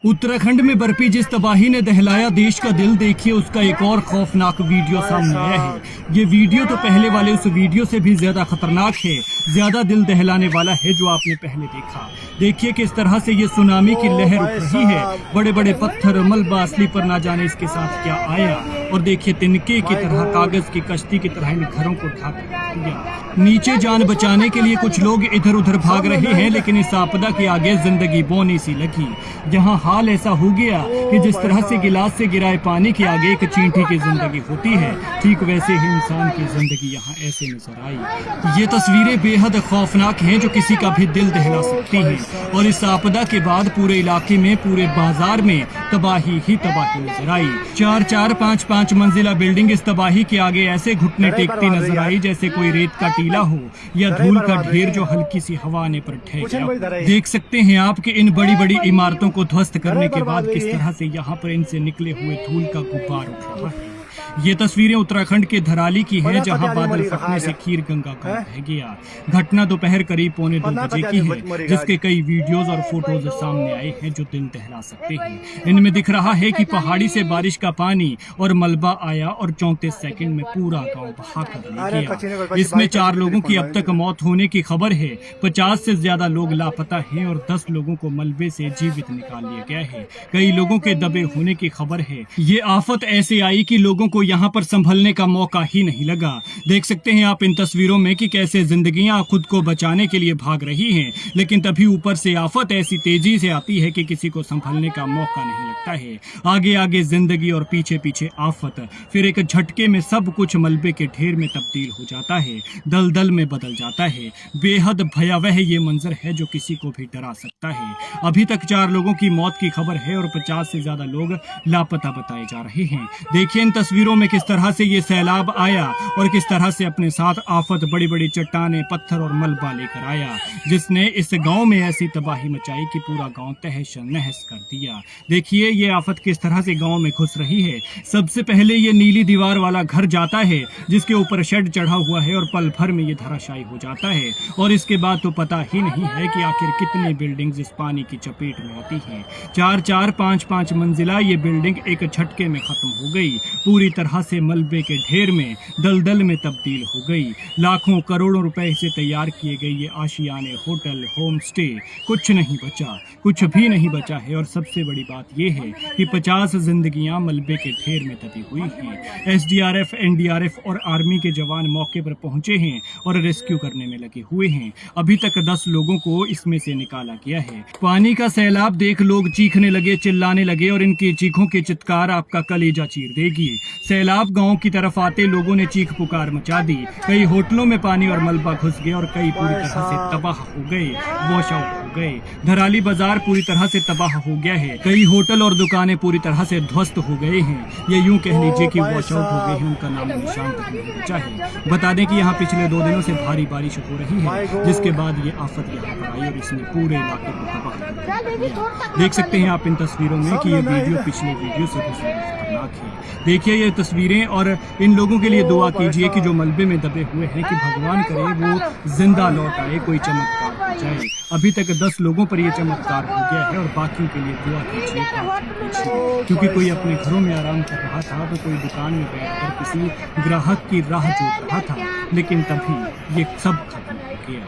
उत्तराखंड में बर्फी जिस तबाही ने दहलाया देश का दिल, देखिए उसका एक और खौफनाक वीडियो सामने आया है। ये वीडियो तो पहले वाले उस वीडियो से भी ज्यादा खतरनाक है, ज्यादा दिल दहलाने वाला है जो आपने पहले देखा। देखिए किस तरह से ये सुनामी की लहर उठ रही है, बड़े बड़े पत्थर, मलबा, असली पर ना जाने इसके साथ क्या आया। और देखिए तिनके की तरह, कागज की कश्ती की तरह इन घरों को ढक दिया। नीचे जान बचाने के लिए कुछ लोग इधर उधर भाग रहे हैं, लेकिन इस आपदा के आगे जिंदगी बोनी सी लगी। यहाँ हाल ऐसा हो गया कि जिस तरह से गिलास से गिराए पानी के आगे एक चींटी की जिंदगी होती है, ठीक वैसे ही इंसान की जिंदगी यहाँ ऐसे नजर आई। ये तस्वीरें बेहद खौफनाक हैं जो किसी का भी दिल दहला सकती हैं। और इस आपदा के बाद पूरे इलाके में, पूरे बाजार में तबाही ही तबाही नजर आई। 4-4, 5-5 मंजिला बिल्डिंग इस तबाही के आगे ऐसे घुटने टेकती नजर आई जैसे कोई रेत का टीला हो या धूल का ढेर जो हल्की सी हवा आने पर ढह गया। देख सकते हैं आप कि इन बड़ी बड़ी इमारतों को ध्वस्त करने के बाद किस तरह से यहाँ पर इनसे निकले हुए धूल का गुब्बार उठ रहा है। ये तस्वीरें उत्तराखंड के धराली की है, जहां बादल फटने से खीर गंगा का बह गया। घटना दोपहर करीब 1:45 बजे की है, जिसके कई वीडियोस और फोटोज सामने आए हैं जो दिल दहला सकते हैं। इनमें दिख रहा है कि पहाड़ी से बारिश का पानी और मलबा आया और 34 सेकंड में पूरा गांव बहा कर ले गया। इसमें 4 लोगों की अब तक मौत होने की खबर है, 50 से ज्यादा लोग लापता हैं और 10 लोगों को मलबे से जीवित निकाल लिया गया है। कई लोगों के दबे होने की खबर है। ये आफत ऐसे आई कि लोगों को यहाँ पर संभलने का मौका ही नहीं लगा। देख सकते हैं आप इन तस्वीरों में कि कैसे जिंदगियां खुद को बचाने के लिए भाग रही हैं, लेकिन तभी ऊपर से आफत ऐसी तेजी से आती है कि किसी को संभलने का मौका नहीं लगता है। आगे आगे जिंदगी और पीछे पीछे आफत, फिर एक झटके में सब कुछ मलबे के ढेर में तब्दील हो जाता है, दलदल में बदल जाता है। बेहद भयावह ये मंजर है जो किसी को भी डरा सकता है। अभी तक 4 लोगों की मौत की खबर है और 50 से ज्यादा लोग लापता बताए जा रहे हैं। देखिए इन तस्वीरों में किस तरह से ये सैलाब आया और किस तरह से अपने साथ आफत, बड़ी बड़ी चट्टानें, पत्थर और मलबा लेकर आया, जिसने इस गांव में ऐसी तबाही मचाई कि पूरा गांव तहस नहस कर दिया। देखिए ये आफत किस तरह से गांव में घुस रही है। सबसे पहले ये नीली दीवार वाला घर जाता है जिसके ऊपर शेड चढ़ा हुआ है और पल भर में ये धराशायी हो जाता है। और इसके बाद तो पता ही नहीं है कि आखिर कितनी बिल्डिंग्स इस पानी की चपेट में आती हैं। 4-4, 5-5 मंजिला ये बिल्डिंग एक झटके में खत्म हो गई, पूरी तरह से मलबे के ढेर में, दलदल में तब्दील हो गई। लाखों करोड़ों रुपए से तैयार किए गए ये आशियाने, होटल, होम स्टे, कुछ नहीं बचा, कुछ भी नहीं बचा है। और सबसे बड़ी बात यह है कि 50 जिंदगियां मलबे के ढेर में दबी हुई हैं। एसडीआरएफ, एनडीआरएफ और आर्मी के जवान मौके पर पहुंचे हैं और रेस्क्यू करने में लगे हुए हैं। अभी तक 10 लोगों को इसमें से निकाला गया है। पानी का सैलाब देख लोग चीखने लगे, चिल्लाने लगे और इनकी चीखों की चित्कार आपका कलेजा चीर देगी। सैलाब गांव की तरफ आते लोगों ने चीख पुकार मचा दी। कई होटलों में पानी और मलबा घुस गए और कई पूरी तरह से तबाह हो गए, वॉश आउट हो गए। धराली बाजार पूरी तरह से तबाह हो गया है। कई होटल और दुकानें पूरी तरह से ध्वस्त हो गए हैं। ये यूं कह लीजिए कि वॉश आउट हो गए हैं, उनका नाम निशान तक नहीं बचा है। बता दें कि यहाँ पिछले 2 दिनों से भारी बारिश हो रही है, जिसके बाद ये आफत यहाँ पर आई और इसने पूरे इलाके को तबाह कर दिया। देख सकते हैं आप इन तस्वीरों में कि ये वीडियो पिछले वीडियो से भी ज्यादा खतरनाक है। देखिए ये तस्वीरें और इन लोगों के लिए दुआ कीजिए कि जो मलबे में दबे हुए हैं, कि भगवान करे वो जिंदा लौट आए, कोई चमत्कार हो जाए। अभी तक 10 लोगों पर ये चमत्कार हो गया है और बाकियों के लिए दुआ कीजिए, क्योंकि कोई अपने घरों में आराम कर रहा था तो कोई दुकान में बैठकर किसी ग्राहक की राह जोत रहा था, लेकिन तभी ये सब खत्म हो गया।